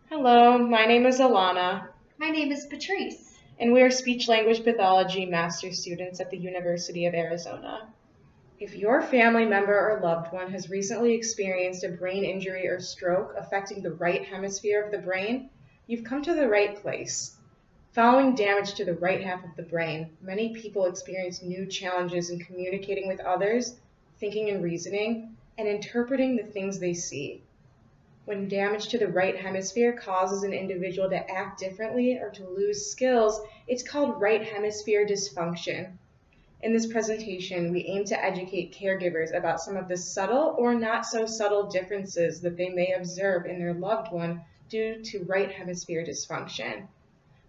Hello, my name is Alana, My name is Patrice. and we are speech-language pathology master students at the University of Arizona. If your family member or loved one has recently experienced a brain injury or stroke affecting the right hemisphere of the brain, you've come to the right place. Following damage to the right half of the brain, many people experience new challenges in communicating with others, thinking and reasoning, and interpreting the things they see. When damage to the right hemisphere causes an individual to act differently or to lose skills, it's called right hemisphere dysfunction. In this presentation, we aim to educate caregivers about some of the subtle or not so subtle differences that they may observe in their loved one due to right hemisphere dysfunction.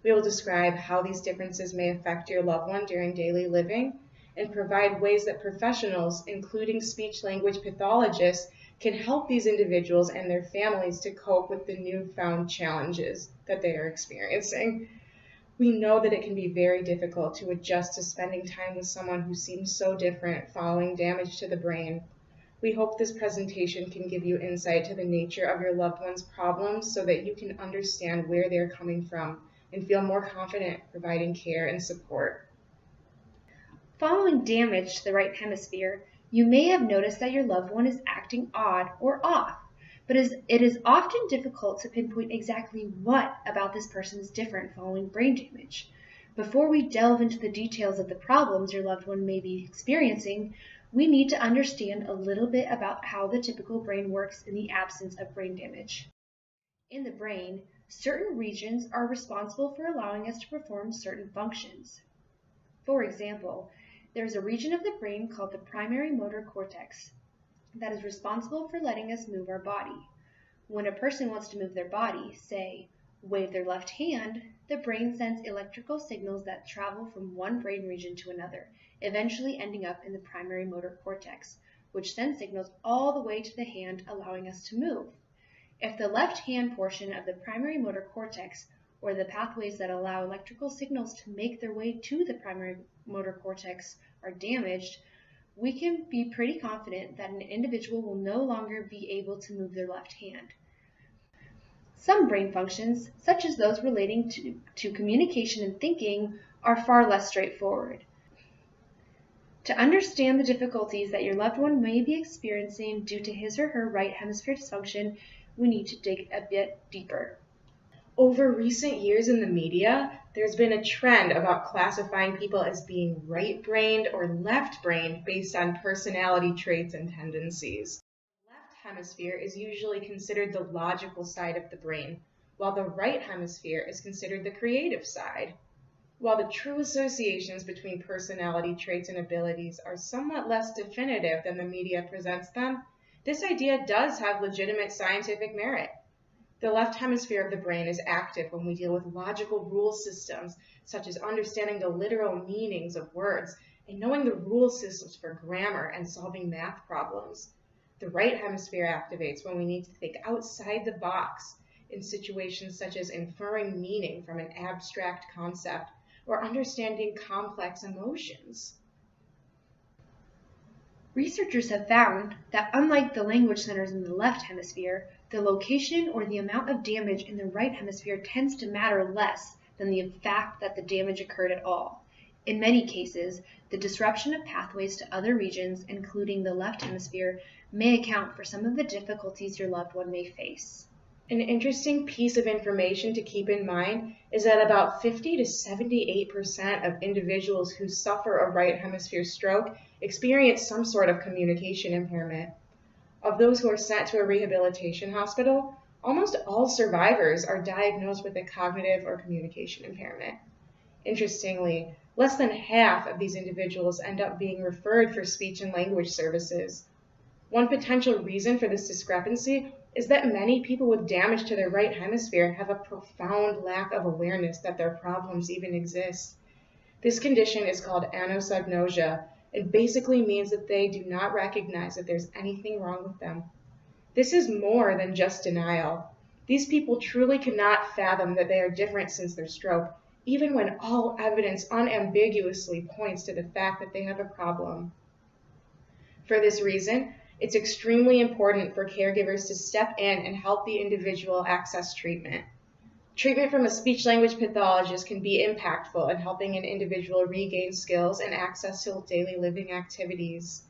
We will describe how these differences may affect your loved one during daily living and provide ways that professionals, including speech-language pathologists, can help these individuals and their families to cope with the newfound challenges that they are experiencing. We know that it can be very difficult to adjust to spending time with someone who seems so different following damage to the brain. We hope this presentation can give you insight to the nature of your loved one's problems so that you can understand where they're coming from and feel more confident providing care and support. Following damage to the right hemisphere, you may have noticed that your loved one is acting odd or off, but it is often difficult to pinpoint exactly what about this person is different following brain damage. Before we delve into the details of the problems your loved one may be experiencing, we need to understand a little bit about how the typical brain works in the absence of brain damage. In the brain, certain regions are responsible for allowing us to perform certain functions. For example, there is a region of the brain called the primary motor cortex that is responsible for letting us move our body. When a person wants to move their body, say, wave their left hand, the brain sends electrical signals that travel from one brain region to another, eventually ending up in the primary motor cortex, which sends signals all the way to the hand, allowing us to move. If the left hand portion of the primary motor cortex, or the pathways that allow electrical signals to make their way to the primary motor cortex, are damaged, we can be pretty confident that an individual will no longer be able to move their left hand. Some brain functions, such as those relating to communication and thinking, are far less straightforward. To understand the difficulties that your loved one may be experiencing due to his or her right hemisphere dysfunction, we need to dig a bit deeper. Over recent years in the media, there's been a trend about classifying people as being right-brained or left-brained based on personality traits and tendencies. The left hemisphere is usually considered the logical side of the brain, while the right hemisphere is considered the creative side. While the true associations between personality traits and abilities are somewhat less definitive than the media presents them, this idea does have legitimate scientific merit. The left hemisphere of the brain is active when we deal with logical rule systems, such as understanding the literal meanings of words and knowing the rule systems for grammar and solving math problems. The right hemisphere activates when we need to think outside the box in situations such as inferring meaning from an abstract concept or understanding complex emotions. Researchers have found that unlike the language centers in the left hemisphere, the location or the amount of damage in the right hemisphere tends to matter less than the fact that the damage occurred at all. In many cases, the disruption of pathways to other regions, including the left hemisphere, may account for some of the difficulties your loved one may face. An interesting piece of information to keep in mind is that about 50 to 78% of individuals who suffer a right hemisphere stroke experience some sort of communication impairment. Of those who are sent to a rehabilitation hospital, almost all survivors are diagnosed with a cognitive or communication impairment. Interestingly, less than half of these individuals end up being referred for speech and language services. One potential reason for this discrepancy is that many people with damage to their right hemisphere have a profound lack of awareness that their problems even exist. This condition is called anosognosia. It basically means that they do not recognize that there's anything wrong with them. This is more than just denial. These people truly cannot fathom that they are different since their stroke, even when all evidence unambiguously points to the fact that they have a problem. For this reason, It's extremely important for caregivers to step in and help the individual access treatment. Treatment from a speech-language pathologist can be impactful in helping an individual regain skills and access to daily living activities,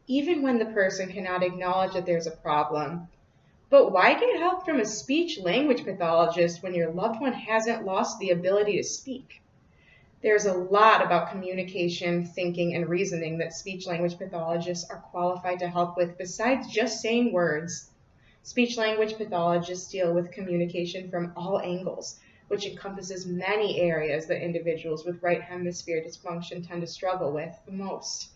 even when the person cannot acknowledge that there's a problem. But why get help from a speech-language pathologist when your loved one hasn't lost the ability to speak? There's a lot about communication, thinking, and reasoning that speech-language pathologists are qualified to help with besides just saying words. Speech-language pathologists deal with communication from all angles, which encompasses many areas that individuals with right hemisphere dysfunction tend to struggle with the most.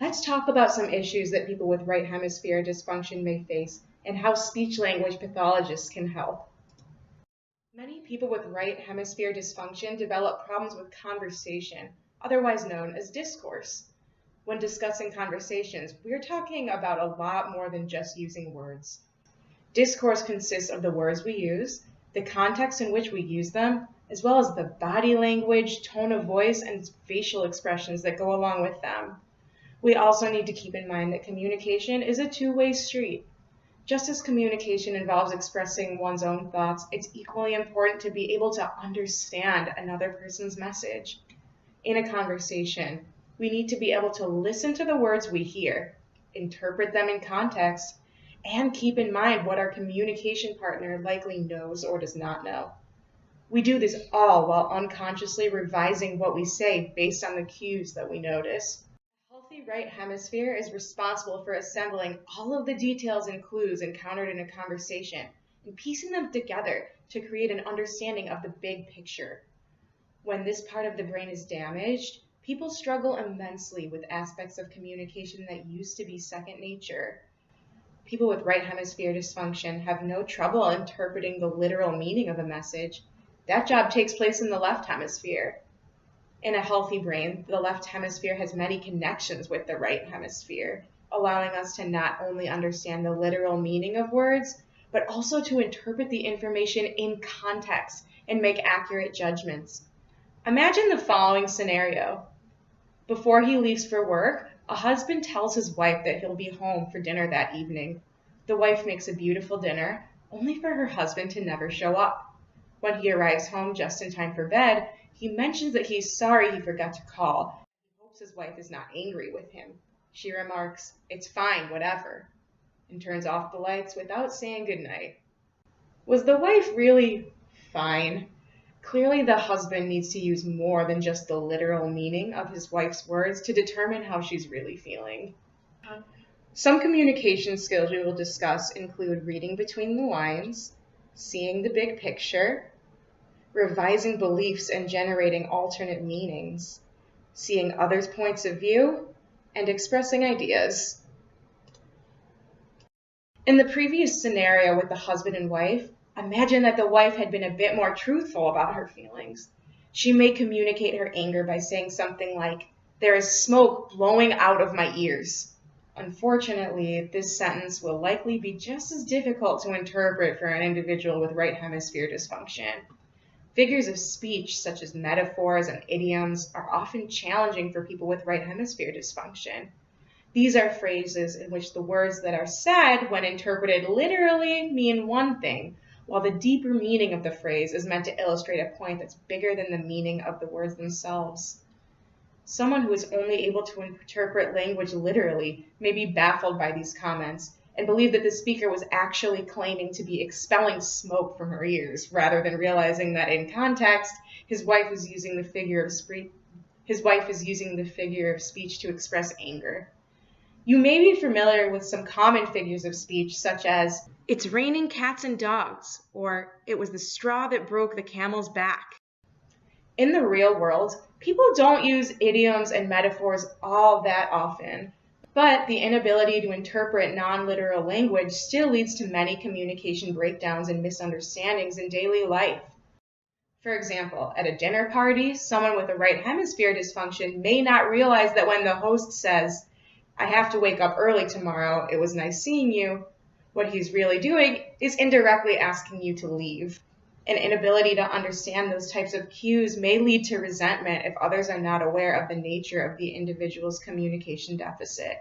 Let's talk about some issues that people with right hemisphere dysfunction may face and how speech-language pathologists can help. Many people with right hemisphere dysfunction develop problems with conversation, otherwise known as discourse. When discussing conversations, we're talking about a lot more than just using words. Discourse consists of the words we use, the context in which we use them, as well as the body language, tone of voice, and facial expressions that go along with them. We also need to keep in mind that communication is a two-way street. Just as communication involves expressing one's own thoughts, it's equally important to be able to understand another person's message. In a conversation, we need to be able to listen to the words we hear, interpret them in context, and keep in mind what our communication partner likely knows or does not know. We do this all while unconsciously revising what we say based on the cues that we notice. A healthy right hemisphere is responsible for assembling all of the details and clues encountered in a conversation and piecing them together to create an understanding of the big picture. When this part of the brain is damaged, people struggle immensely with aspects of communication that used to be second nature. People with right hemisphere dysfunction have no trouble interpreting the literal meaning of a message. That job takes place in the left hemisphere. In a healthy brain, the left hemisphere has many connections with the right hemisphere, allowing us to not only understand the literal meaning of words, but also to interpret the information in context and make accurate judgments. Imagine the following scenario. Before he leaves for work, a husband tells his wife that he'll be home for dinner that evening. The wife makes a beautiful dinner, only for her husband to never show up. When he arrives home just in time for bed, he mentions that he's sorry he forgot to call. He hopes his wife is not angry with him. She remarks, "It's fine, whatever," and turns off the lights without saying goodnight. Was the wife really fine? Clearly, the husband needs to use more than just the literal meaning of his wife's words to determine how she's really feeling. Some communication skills we will discuss include reading between the lines, seeing the big picture, revising beliefs and generating alternate meanings, seeing others' points of view, and expressing ideas. In the previous scenario with the husband and wife, imagine that the wife had been a bit more truthful about her feelings. She may communicate her anger by saying something like, "There is smoke blowing out of my ears." Unfortunately, this sentence will likely be just as difficult to interpret for an individual with right hemisphere dysfunction. Figures of speech, such as metaphors and idioms, are often challenging for people with right hemisphere dysfunction. These are phrases in which the words that are said, when interpreted literally, mean one thing, while the deeper meaning of the phrase is meant to illustrate a point that's bigger than the meaning of the words themselves. Someone who is only able to interpret language literally may be baffled by these comments and believe that the speaker was actually claiming to be expelling smoke from her ears, rather than realizing that in context, his wife is using the figure of speech to express anger. You may be familiar with some common figures of speech, such as, "It's raining cats and dogs," or "It was the straw that broke the camel's back." In the real world, people don't use idioms and metaphors all that often, but the inability to interpret non-literal language still leads to many communication breakdowns and misunderstandings in daily life. For example, at a dinner party, someone with a right hemisphere dysfunction may not realize that when the host says, "I have to wake up early tomorrow, it was nice seeing you," what he's really doing is indirectly asking you to leave. An inability to understand those types of cues may lead to resentment if others are not aware of the nature of the individual's communication deficit.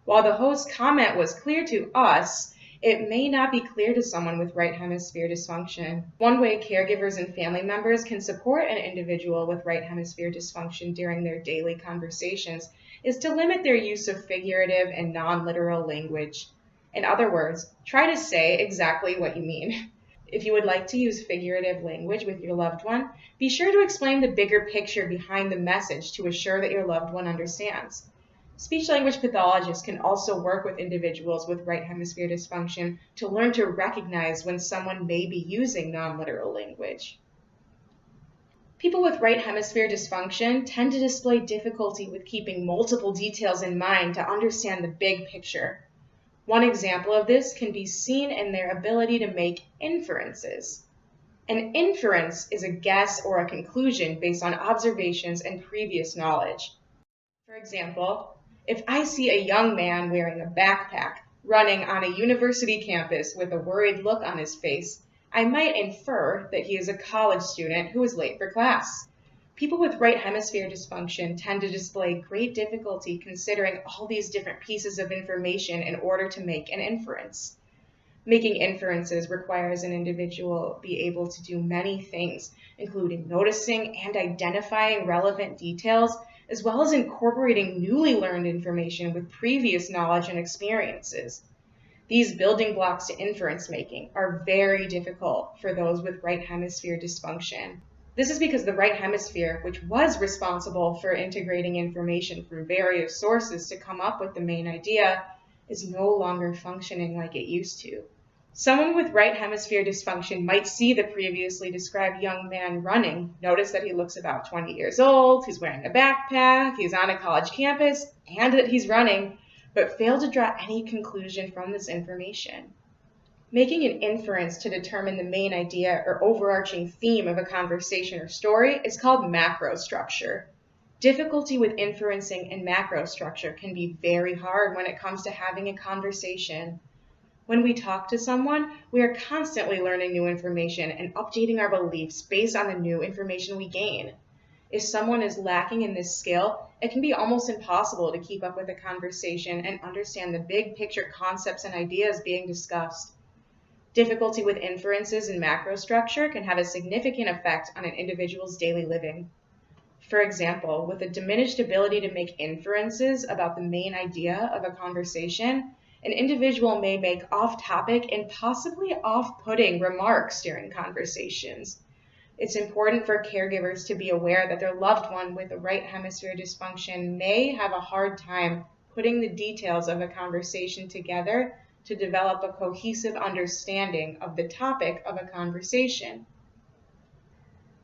While the host's comment was clear to us, it may not be clear to someone with right hemisphere dysfunction. One way caregivers and family members can support an individual with right hemisphere dysfunction during their daily conversations is to limit their use of figurative and non-literal language. In other words, try to say exactly what you mean. If you would like to use figurative language with your loved one, be sure to explain the bigger picture behind the message to assure that your loved one understands. Speech-language pathologists can also work with individuals with right hemisphere dysfunction to learn to recognize when someone may be using non-literal language. People with right hemisphere dysfunction tend to display difficulty with keeping multiple details in mind to understand the big picture. One example of this can be seen in their ability to make inferences. An inference is a guess or a conclusion based on observations and previous knowledge. For example, if I see a young man wearing a backpack running on a university campus with a worried look on his face, I might infer that he is a college student who is late for class. People with right hemisphere dysfunction tend to display great difficulty considering all these different pieces of information in order to make an inference. Making inferences requires an individual be able to do many things, including noticing and identifying relevant details, as well as incorporating newly learned information with previous knowledge and experiences. These building blocks to inference making are very difficult for those with right hemisphere dysfunction. This is because the right hemisphere, which was responsible for integrating information from various sources to come up with the main idea, is no longer functioning like it used to. Someone with right hemisphere dysfunction might see the previously described young man running, notice that he looks about 20 years old, he's wearing a backpack, he's on a college campus, and that he's running, but fail to draw any conclusion from this information. Making an inference to determine the main idea or overarching theme of a conversation or story is called macro structure. Difficulty with inferencing and macro structure can be very hard when it comes to having a conversation. When we talk to someone, we are constantly learning new information and updating our beliefs based on the new information we gain. If someone is lacking in this skill, it can be almost impossible to keep up with a conversation and understand the big picture concepts and ideas being discussed. Difficulty with inferences and macro structure can have a significant effect on an individual's daily living. For example, with a diminished ability to make inferences about the main idea of a conversation, an individual may make off-topic and possibly off-putting remarks during conversations. It's important for caregivers to be aware that their loved one with a right hemisphere dysfunction may have a hard time putting the details of a conversation together to develop a cohesive understanding of the topic of a conversation.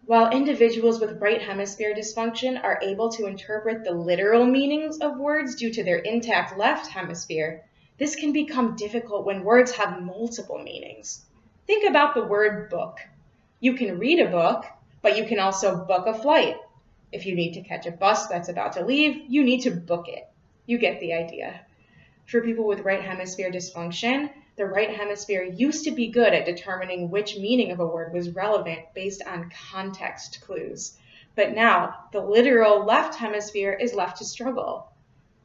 While individuals with right hemisphere dysfunction are able to interpret the literal meanings of words due to their intact left hemisphere, this can become difficult when words have multiple meanings. Think about the word book. You can read a book, but you can also book a flight. If you need to catch a bus that's about to leave, you need to book it. You get the idea. For people with right hemisphere dysfunction, the right hemisphere used to be good at determining which meaning of a word was relevant based on context clues. But now, the literal left hemisphere is left to struggle.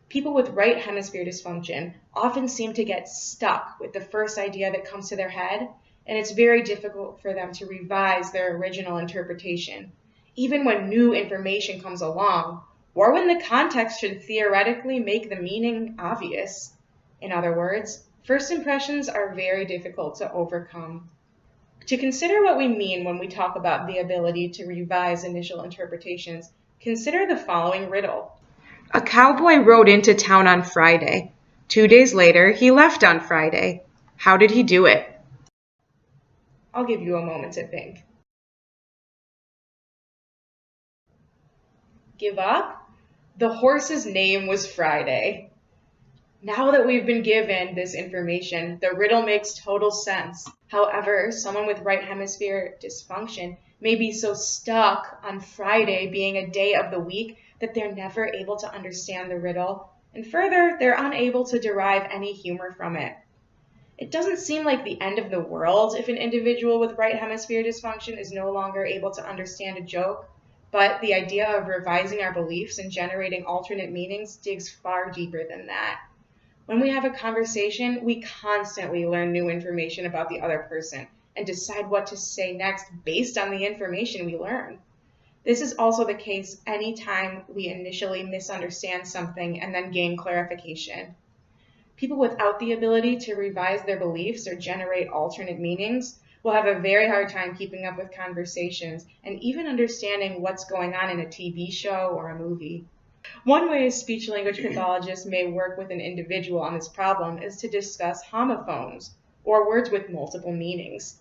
People with right hemisphere dysfunction often seem to get stuck with the first idea that comes to their head, and it's very difficult for them to revise their original interpretation, even when new information comes along, or when the context should theoretically make the meaning obvious. In other words, first impressions are very difficult to overcome. To consider what we mean when we talk about the ability to revise initial interpretations, consider the following riddle. A cowboy rode into town on Friday. 2 days later, he left on Friday. How did he do it? I'll give you a moment to think. Give up? The horse's name was Friday. Now that we've been given this information, the riddle makes total sense. However, someone with right hemisphere dysfunction may be so stuck on Friday being a day of the week that they're never able to understand the riddle, and further, they're unable to derive any humor from it. It doesn't seem like the end of the world if an individual with right hemisphere dysfunction is no longer able to understand a joke, but the idea of revising our beliefs and generating alternate meanings digs far deeper than that. When we have a conversation, we constantly learn new information about the other person and decide what to say next based on the information we learn. This is also the case anytime we initially misunderstand something and then gain clarification. People without the ability to revise their beliefs or generate alternate meanings will have a very hard time keeping up with conversations and even understanding what's going on in a TV show or a movie. One way a speech-language pathologist may work with an individual on this problem is to discuss homophones, or words with multiple meanings.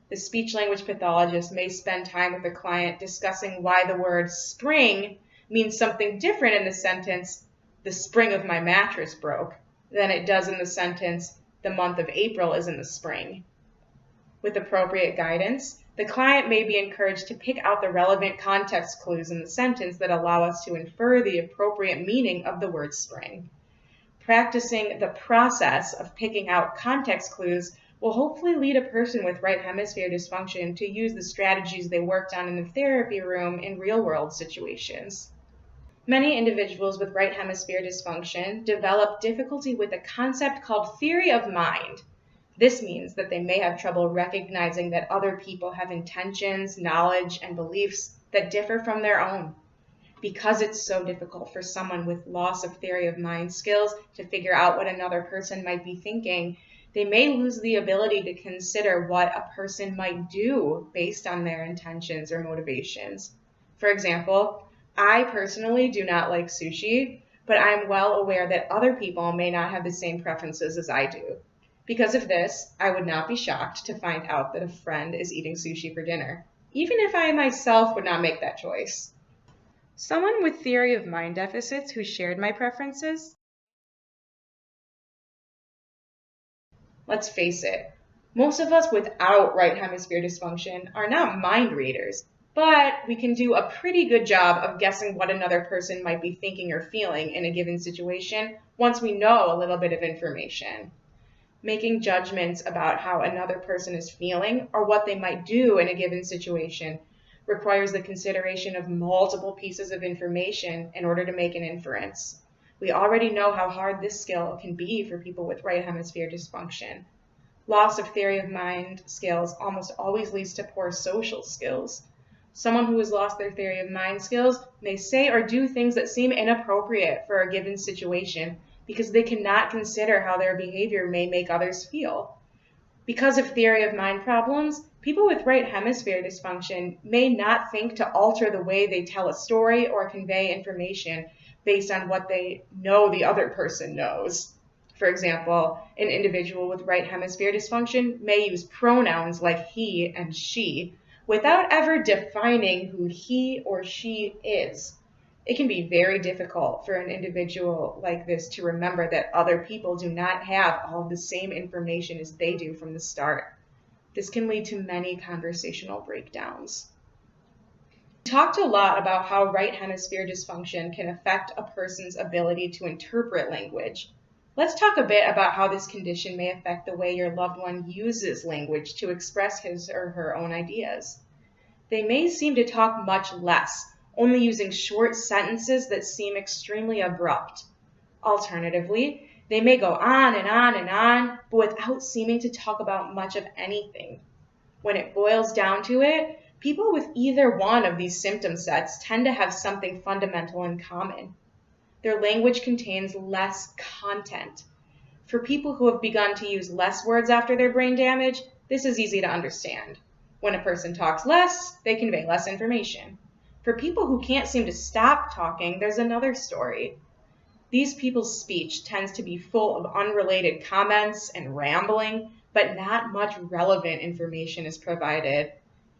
The speech-language pathologist may spend time with a client discussing why the word spring means something different in the sentence, "the spring of my mattress broke," than it does in the sentence, "the month of April is in the spring." With appropriate guidance, the client may be encouraged to pick out the relevant context clues in the sentence that allow us to infer the appropriate meaning of the word spring. Practicing the process of picking out context clues will hopefully lead a person with right hemisphere dysfunction to use the strategies they worked on in the therapy room in real-world situations. Many individuals with right hemisphere dysfunction develop difficulty with a concept called theory of mind. This means that they may have trouble recognizing that other people have intentions, knowledge, and beliefs that differ from their own. Because it's so difficult for someone with loss of theory of mind skills to figure out what another person might be thinking, they may lose the ability to consider what a person might do based on their intentions or motivations. For example, I personally do not like sushi, but I am well aware that other people may not have the same preferences as I do. Because of this, I would not be shocked to find out that a friend is eating sushi for dinner, even if I myself would not make that choice. Someone with theory of mind deficits who shared my preferences? Let's face it, most of us without right hemisphere dysfunction are not mind readers, but we can do a pretty good job of guessing what another person might be thinking or feeling in a given situation once we know a little bit of information. Making judgments about how another person is feeling or what they might do in a given situation requires the consideration of multiple pieces of information in order to make an inference. We already know how hard this skill can be for people with right hemisphere dysfunction. Loss of theory of mind skills almost always leads to poor social skills. Someone who has lost their theory of mind skills may say or do things that seem inappropriate for a given situation because they cannot consider how their behavior may make others feel. Because of theory of mind problems, people with right hemisphere dysfunction may not think to alter the way they tell a story or convey information based on what they know the other person knows. For example, an individual with right hemisphere dysfunction may use pronouns like he and she without ever defining who he or she is. It can be very difficult for an individual like this to remember that other people do not have all the same information as they do from the start. This can lead to many conversational breakdowns. We talked a lot about how right hemisphere dysfunction can affect a person's ability to interpret language. Let's talk a bit about how this condition may affect the way your loved one uses language to express his or her own ideas. They may seem to talk much less, only using short sentences that seem extremely abrupt. Alternatively, they may go on and on and on, but without seeming to talk about much of anything. When it boils down to it, people with either one of these symptom sets tend to have something fundamental in common. Their language contains less content. For people who have begun to use less words after their brain damage, this is easy to understand. When a person talks less, they convey less information. For people who can't seem to stop talking, there's another story. These people's speech tends to be full of unrelated comments and rambling, but not much relevant information is provided.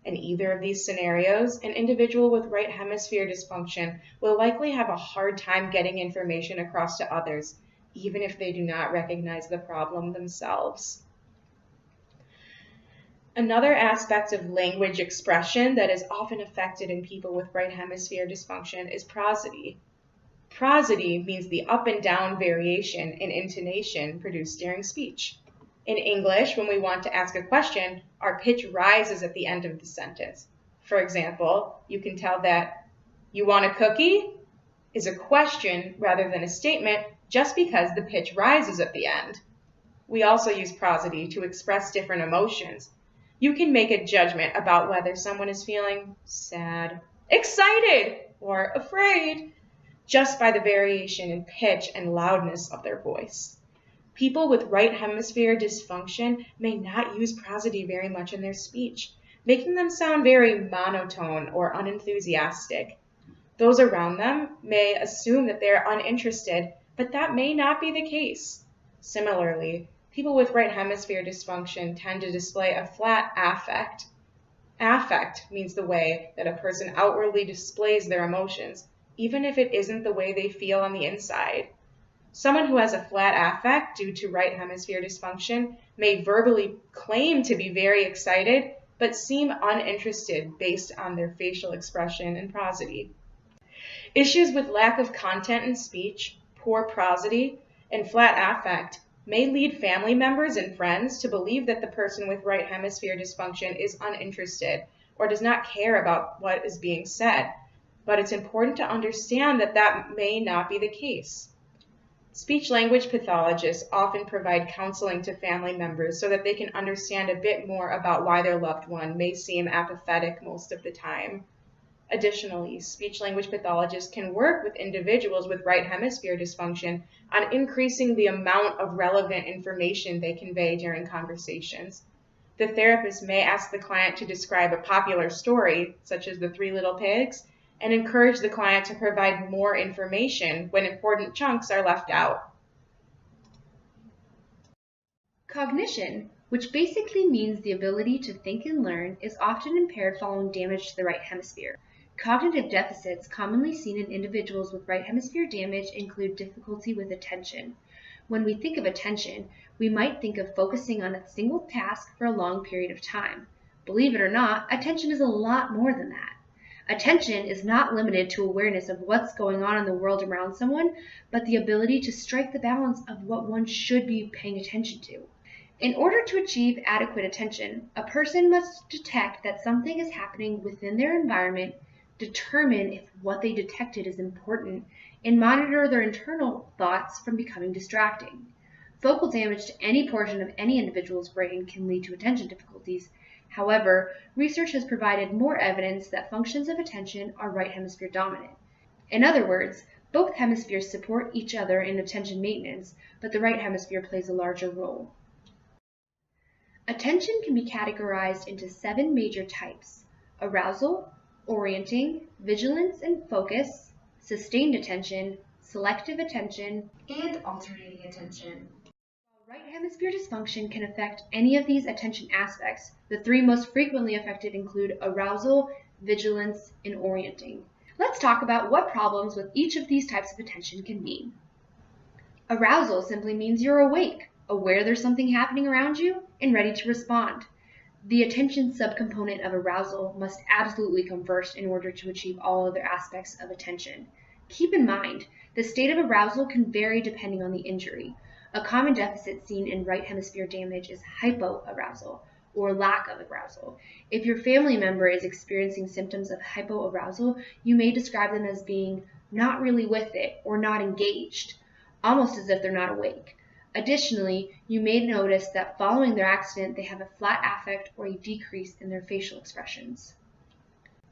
In either of these scenarios, an individual with right hemisphere dysfunction will likely have a hard time getting information across to others, even if they do not recognize the problem themselves. Another aspect of language expression that is often affected in people with right hemisphere dysfunction is prosody. Prosody means the up and down variation in intonation produced during speech. In English, when we want to ask a question, our pitch rises at the end of the sentence. For example, you can tell that "you want a cookie?" is a question rather than a statement just because the pitch rises at the end. We also use prosody to express different emotions. You can make a judgment about whether someone is feeling sad, excited, or afraid just by the variation in pitch and loudness of their voice. People with right hemisphere dysfunction may not use prosody very much in their speech, making them sound very monotone or unenthusiastic. Those around them may assume that they're uninterested, but that may not be the case. Similarly, people with right hemisphere dysfunction tend to display a flat affect. Affect means the way that a person outwardly displays their emotions, even if it isn't the way they feel on the inside. Someone who has a flat affect due to right hemisphere dysfunction may verbally claim to be very excited, but seem uninterested based on their facial expression and prosody. Issues with lack of content in speech, poor prosody, and flat affect may lead family members and friends to believe that the person with right hemisphere dysfunction is uninterested or does not care about what is being said, but it's important to understand that that may not be the case. Speech-language pathologists often provide counseling to family members so that they can understand a bit more about why their loved one may seem apathetic most of the time. Additionally, speech-language pathologists can work with individuals with right hemisphere dysfunction on increasing the amount of relevant information they convey during conversations. The therapist may ask the client to describe a popular story, such as The Three Little Pigs, and encourage the client to provide more information when important chunks are left out. Cognition, which basically means the ability to think and learn, is often impaired following damage to the right hemisphere. Cognitive deficits commonly seen in individuals with right hemisphere damage include difficulty with attention. When we think of attention, we might think of focusing on a single task for a long period of time. Believe it or not, attention is a lot more than that. Attention is not limited to awareness of what's going on in the world around someone, but the ability to strike the balance of what one should be paying attention to. In order to achieve adequate attention, a person must detect that something is happening within their environment, determine if what they detected is important, and monitor their internal thoughts from becoming distracting. Focal damage to any portion of any individual's brain can lead to attention difficulties. However, research has provided more evidence that functions of attention are right hemisphere dominant. In other words, both hemispheres support each other in attention maintenance, but the right hemisphere plays a larger role. Attention can be categorized into 7 major types: arousal, orienting, vigilance and focus, sustained attention, selective attention, and alternating attention. Right hemisphere dysfunction can affect any of these attention aspects. The 3 most frequently affected include arousal, vigilance, and orienting. Let's talk about what problems with each of these types of attention can mean. Arousal simply means you're awake, aware there's something happening around you, and ready to respond. The attention subcomponent of arousal must absolutely come first in order to achieve all other aspects of attention. Keep in mind, the state of arousal can vary depending on the injury. A common deficit seen in right hemisphere damage is hypoarousal, or lack of arousal. If your family member is experiencing symptoms of hypoarousal, you may describe them as being not really with it or not engaged, almost as if they're not awake. Additionally, you may notice that following their accident, they have a flat affect or a decrease in their facial expressions.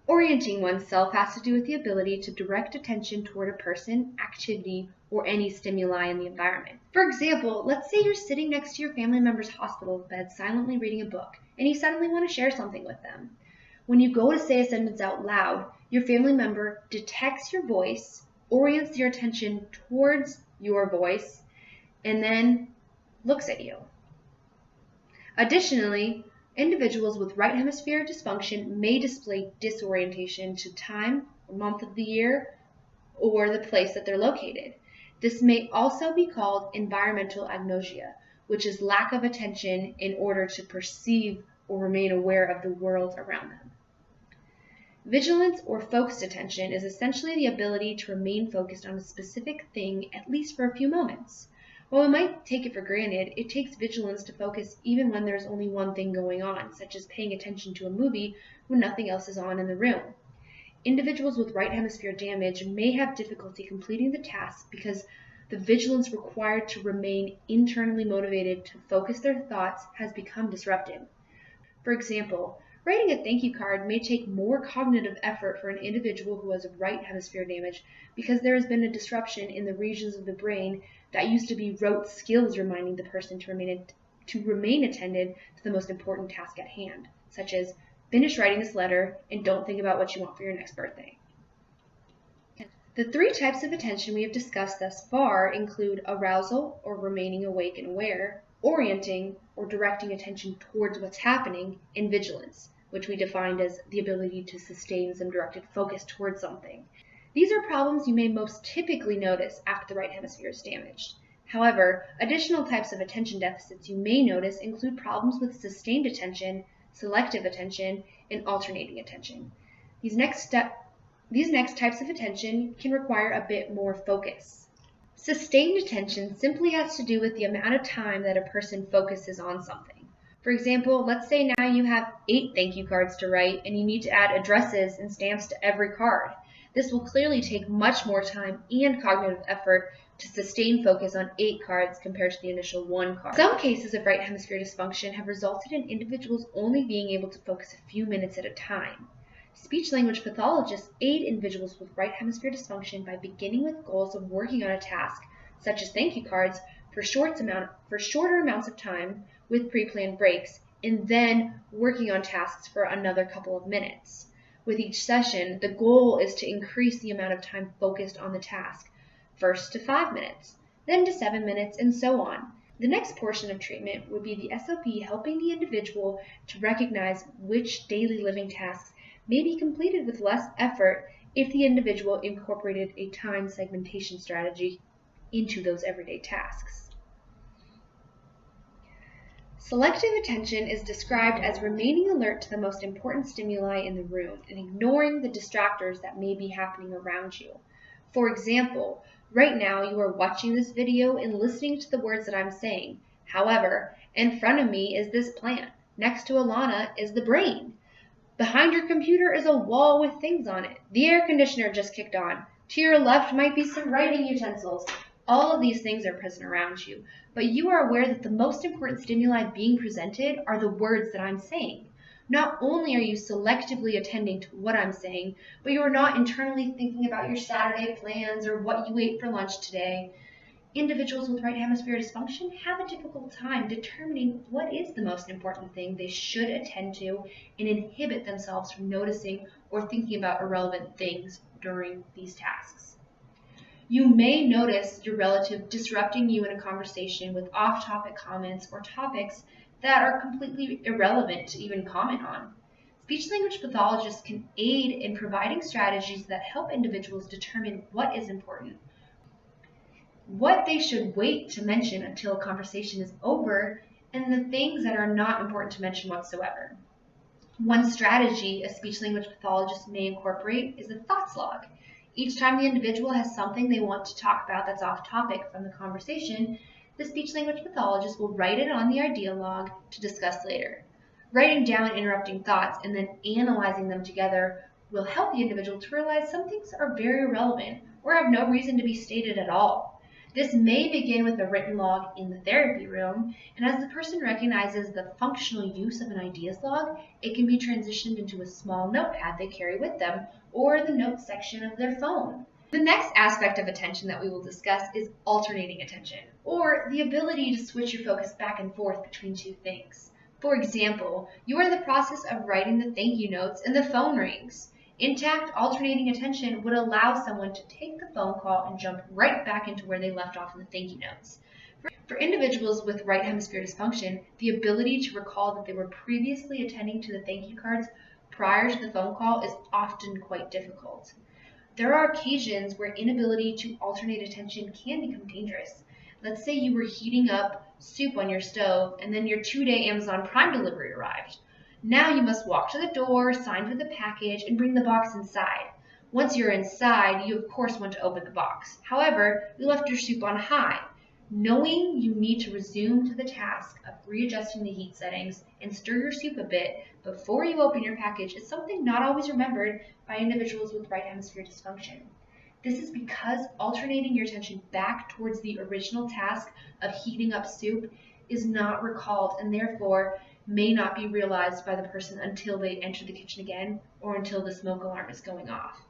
Orienting oneself has to do with the ability to direct attention toward a person, activity, or any stimuli in the environment. For example, let's say you're sitting next to your family member's hospital bed silently reading a book, and you suddenly want to share something with them. When you go to say a sentence out loud, your family member detects your voice, orients your attention towards your voice, and then looks at you. Additionally, individuals with right hemisphere dysfunction may display disorientation to time, or month of the year, or the place that they're located. This may also be called environmental agnosia, which is lack of attention in order to perceive or remain aware of the world around them. Vigilance or focused attention is essentially the ability to remain focused on a specific thing at least for a few moments. While we might take it for granted, it takes vigilance to focus even when there's only one thing going on, such as paying attention to a movie when nothing else is on in the room. Individuals with right hemisphere damage may have difficulty completing the task because the vigilance required to remain internally motivated to focus their thoughts has become disrupted. For example, writing a thank you card may take more cognitive effort for an individual who has right hemisphere damage because there has been a disruption in the regions of the brain that used to be rote skills reminding the person to remain attended to the most important task at hand, such as finish writing this letter and don't think about what you want for your next birthday. The three types of attention we have discussed thus far include arousal, or remaining awake and aware, orienting, or directing attention towards what's happening, and vigilance, which we defined as the ability to sustain some directed focus towards something. These are problems you may most typically notice after the right hemisphere is damaged. However, additional types of attention deficits you may notice include problems with sustained attention, selective attention, and alternating attention. These next types of attention can require a bit more focus. Sustained attention simply has to do with the amount of time that a person focuses on something. For example, let's say now you have 8 thank you cards to write and you need to add addresses and stamps to every card. This will clearly take much more time and cognitive effort to sustain focus on 8 cards compared to the initial 1 card. Some cases of right hemisphere dysfunction have resulted in individuals only being able to focus a few minutes at a time. Speech-language pathologists aid individuals with right hemisphere dysfunction by beginning with goals of working on a task, such as thank you cards, for shorter amounts of time with pre-planned breaks, and then working on tasks for another couple of minutes. With each session, the goal is to increase the amount of time focused on the task, first to 5 minutes, then to 7 minutes, and so on. The next portion of treatment would be the SLP helping the individual to recognize which daily living tasks may be completed with less effort if the individual incorporated a time segmentation strategy into those everyday tasks. Selective attention is described as remaining alert to the most important stimuli in the room and ignoring the distractors that may be happening around you. For example, right now you are watching this video and listening to the words that I'm saying. However, in front of me is this plant. Next to Alana is the brain. Behind your computer is a wall with things on it. The air conditioner just kicked on. To your left might be some writing utensils. All of these things are present around you, but you are aware that the most important stimuli being presented are the words that I'm saying. Not only are you selectively attending to what I'm saying, but you are not internally thinking about your Saturday plans or what you ate for lunch today. Individuals with right hemisphere dysfunction have a difficult time determining what is the most important thing they should attend to and inhibit themselves from noticing or thinking about irrelevant things during these tasks. You may notice your relative disrupting you in a conversation with off-topic comments or topics that are completely irrelevant to even comment on. Speech-language pathologists can aid in providing strategies that help individuals determine what is important, what they should wait to mention until a conversation is over, and the things that are not important to mention whatsoever. One strategy a speech-language pathologist may incorporate is a thoughts log. Each time the individual has something they want to talk about that's off topic from the conversation, the speech-language pathologist will write it on the idea log to discuss later. Writing down interrupting thoughts and then analyzing them together will help the individual to realize some things are very irrelevant or have no reason to be stated at all. This may begin with a written log in the therapy room, and as the person recognizes the functional use of an ideas log, it can be transitioned into a small notepad they carry with them or the notes section of their phone. The next aspect of attention that we will discuss is alternating attention, or the ability to switch your focus back and forth between two things. For example, you are in the process of writing the thank you notes and the phone rings. Intact alternating attention would allow someone to take the phone call and jump right back into where they left off in the thank you notes. For individuals with right hemisphere dysfunction, the ability to recall that they were previously attending to the thank you cards prior to the phone call is often quite difficult. There are occasions where inability to alternate attention can become dangerous. Let's say you were heating up soup on your stove and then your 2-day Amazon Prime delivery arrived. Now you must walk to the door, sign for the package, and bring the box inside. Once you're inside, you of course want to open the box. However, you left your soup on high. Knowing you need to resume to the task of readjusting the heat settings and stir your soup a bit before you open your package is something not always remembered by individuals with right hemisphere dysfunction. This is because alternating your attention back towards the original task of heating up soup is not recalled and therefore may not be realized by the person until they enter the kitchen again or until the smoke alarm is going off.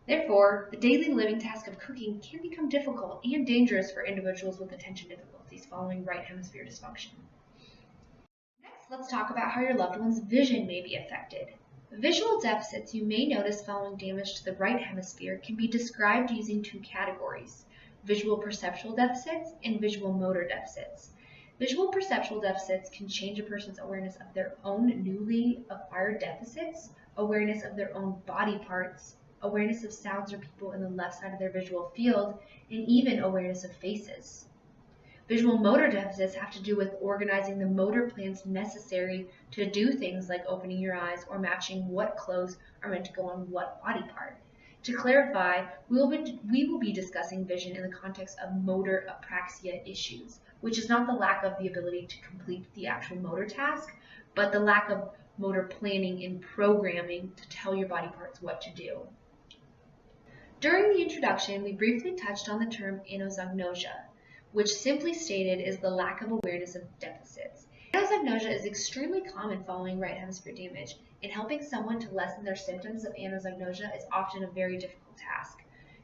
Therefore, the daily living task of cooking can become difficult and dangerous for individuals with attention difficulties following right hemisphere dysfunction. Next, let's talk about how your loved one's vision may be affected. Visual deficits you may notice following damage to the right hemisphere can be described using two categories: visual perceptual deficits and visual motor deficits. Visual perceptual deficits can change a person's awareness of their own newly acquired deficits, awareness of their own body parts, awareness of sounds or people in the left side of their visual field, and even awareness of faces. Visual motor deficits have to do with organizing the motor plans necessary to do things like opening your eyes or matching what clothes are meant to go on what body part. To clarify, we will be discussing vision in the context of motor apraxia issues, which is not the lack of the ability to complete the actual motor task, but the lack of motor planning and programming to tell your body parts what to do. During the introduction, we briefly touched on the term anosognosia, which simply stated is the lack of awareness of deficits. Anosognosia is extremely common following right hemisphere damage, and helping someone to lessen their symptoms of anosognosia is often a very difficult task.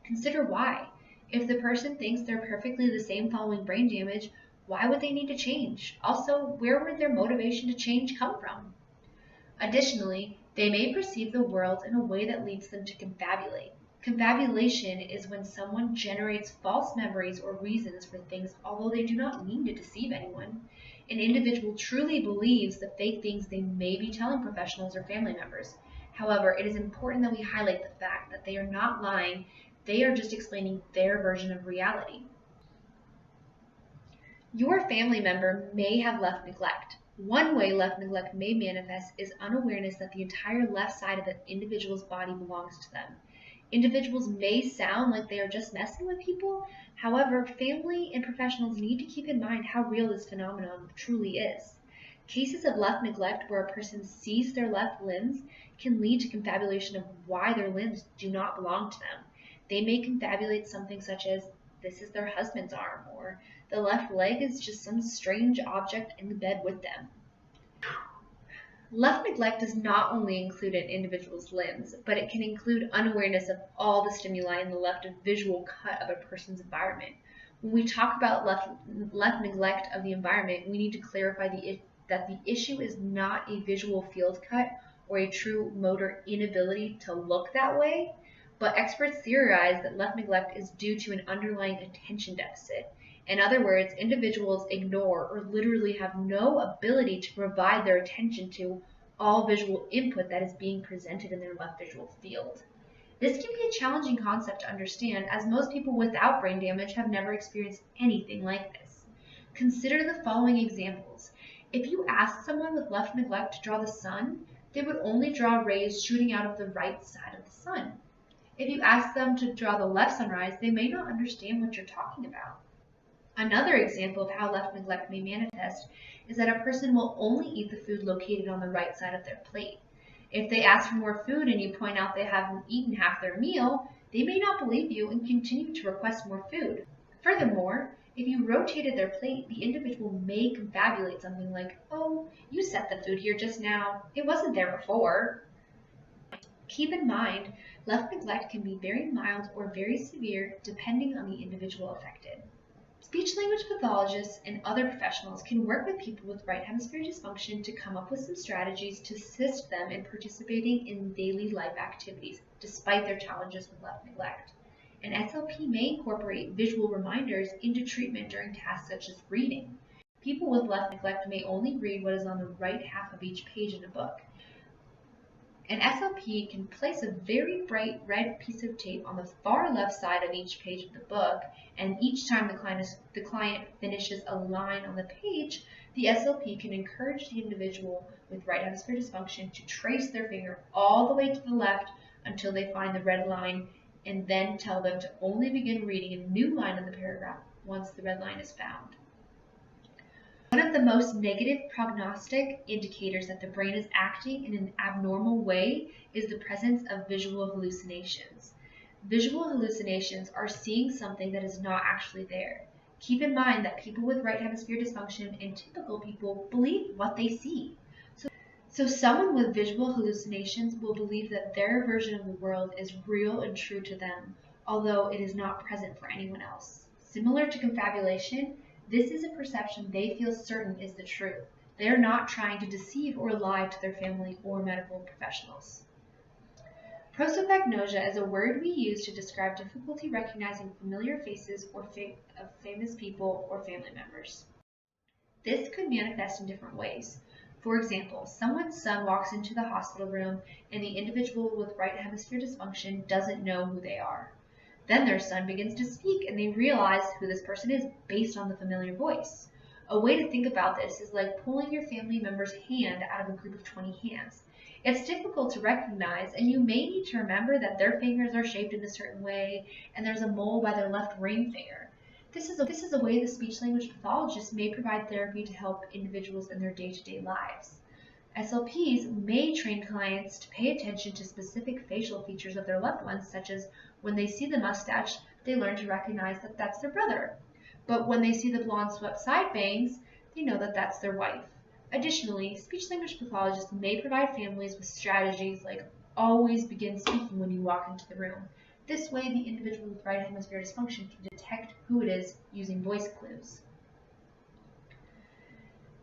Consider why. If the person thinks they're perfectly the same following brain damage, why would they need to change? Also, where would their motivation to change come from? Additionally, they may perceive the world in a way that leads them to confabulate. Confabulation is when someone generates false memories or reasons for things although they do not mean to deceive anyone. An individual truly believes the fake things they may be telling professionals or family members. However, it is important that we highlight the fact that they are not lying, they are just explaining their version of reality. Your family member may have left neglect. One way left neglect may manifest is unawareness that the entire left side of the individual's body belongs to them. Individuals may sound like they are just messing with people. However, family and professionals need to keep in mind how real this phenomenon truly is. Cases of left neglect where a person sees their left limbs can lead to confabulation of why their limbs do not belong to them. They may confabulate something such as, this is their husband's arm, or the left leg is just some strange object in the bed with them. Left neglect does not only include an individual's limbs, but it can include unawareness of all the stimuli in the left visual cut of a person's environment. When we talk about left neglect of the environment, we need to clarify that the issue is not a visual field cut or a true motor inability to look that way, but experts theorize that left neglect is due to an underlying attention deficit. In other words, individuals ignore or literally have no ability to provide their attention to all visual input that is being presented in their left visual field. This can be a challenging concept to understand, as most people without brain damage have never experienced anything like this. Consider the following examples. If you ask someone with left neglect to draw the sun, they would only draw rays shooting out of the right side of the sun. If you ask them to draw the left sunrise, they may not understand what you're talking about. Another example of how left neglect may manifest is that a person will only eat the food located on the right side of their plate. If they ask for more food and you point out they haven't eaten half their meal, they may not believe you and continue to request more food. Furthermore, if you rotated their plate, the individual may confabulate something like, oh, you set the food here just now. It wasn't there before. Keep in mind, left neglect can be very mild or very severe depending on the individual affected. Speech-language pathologists and other professionals can work with people with right hemisphere dysfunction to come up with some strategies to assist them in participating in daily life activities despite their challenges with left neglect. An SLP may incorporate visual reminders into treatment during tasks such as reading. People with left neglect may only read what is on the right half of each page in a book. An SLP can place a very bright red piece of tape on the far left side of each page of the book, and each time the client finishes a line on the page, the SLP can encourage the individual with right hemisphere dysfunction to trace their finger all the way to the left until they find the red line, and then tell them to only begin reading a new line in the paragraph once the red line is found. One of the most negative prognostic indicators that the brain is acting in an abnormal way is the presence of visual hallucinations. Visual hallucinations are seeing something that is not actually there. Keep in mind that people with right hemisphere dysfunction and typical people believe what they see. So someone with visual hallucinations will believe that their version of the world is real and true to them, although it is not present for anyone else. Similar to confabulation, this is a perception they feel certain is the truth. They are not trying to deceive or lie to their family or medical professionals. Prosopagnosia is a word we use to describe difficulty recognizing familiar faces of famous people or family members. This could manifest in different ways. For example, someone's son walks into the hospital room and the individual with right hemisphere dysfunction doesn't know who they are. Then their son begins to speak and they realize who this person is based on the familiar voice. A way to think about this is like pulling your family member's hand out of a group of 20 hands. It's difficult to recognize, and you may need to remember that their fingers are shaped in a certain way and there's a mole by their left ring finger. This is a way the speech-language pathologist may provide therapy to help individuals in their day-to-day lives. SLPs may train clients to pay attention to specific facial features of their loved ones, such as when they see the mustache, they learn to recognize that that's their brother. But when they see the blonde swept side bangs, they know that that's their wife. Additionally, speech-language pathologists may provide families with strategies like always begin speaking when you walk into the room. This way, the individual with right hemisphere dysfunction can detect who it is using voice clues.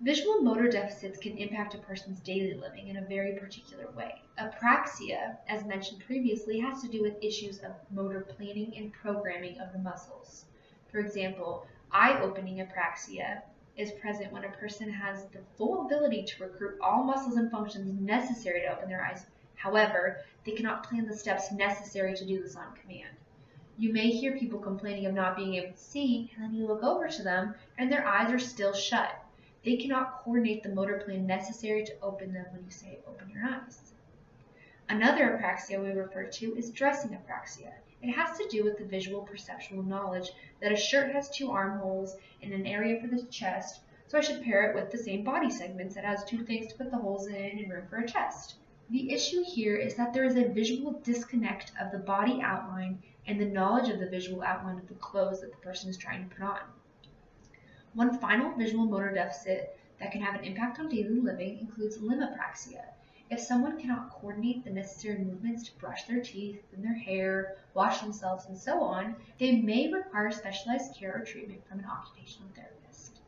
Visual motor deficits can impact a person's daily living in a very particular way. Apraxia, as mentioned previously, has to do with issues of motor planning and programming of the muscles. For example, eye-opening apraxia is present when a person has the full ability to recruit all muscles and functions necessary to open their eyes. However, they cannot plan the steps necessary to do this on command. You may hear people complaining of not being able to see, and then you look over to them, and their eyes are still shut. They cannot coordinate the motor plan necessary to open them when you say, "Open your eyes." Another apraxia we refer to is dressing apraxia. It has to do with the visual perceptual knowledge that a shirt has 2 armholes and an area for the chest, so I should pair it with the same body segments that has 2 things to put the holes in and room for a chest. The issue here is that there is a visual disconnect of the body outline and the knowledge of the visual outline of the clothes that the person is trying to put on. One final visual motor deficit that can have an impact on daily living includes limb apraxia. If someone cannot coordinate the necessary movements to brush their teeth, comb their hair, wash themselves, and so on, they may require specialized care or treatment from an occupational therapist.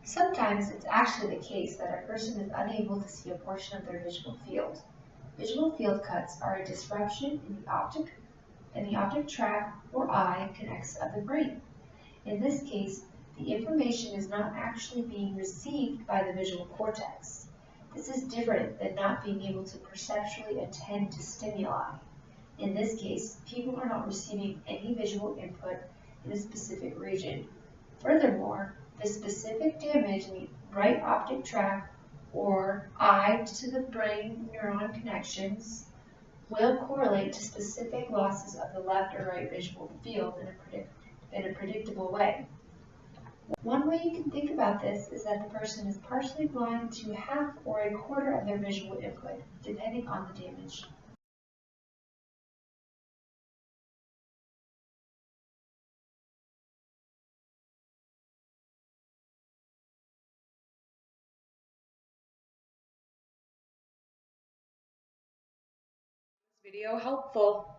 Sometimes it's actually the case that a person is unable to see a portion of their visual field. Visual field cuts are a disruption in the optic tract or eye connects of the brain. In this case, the information is not actually being received by the visual cortex. This is different than not being able to perceptually attend to stimuli. In this case, people are not receiving any visual input in a specific region. Furthermore, the specific damage in the right optic tract or eye to the brain neuron connections will correlate to specific losses of the left or right visual field in a predictable way. One way you can think about this is that the person is partially blind to half or a quarter of their visual input, depending on the damage. Video helpful.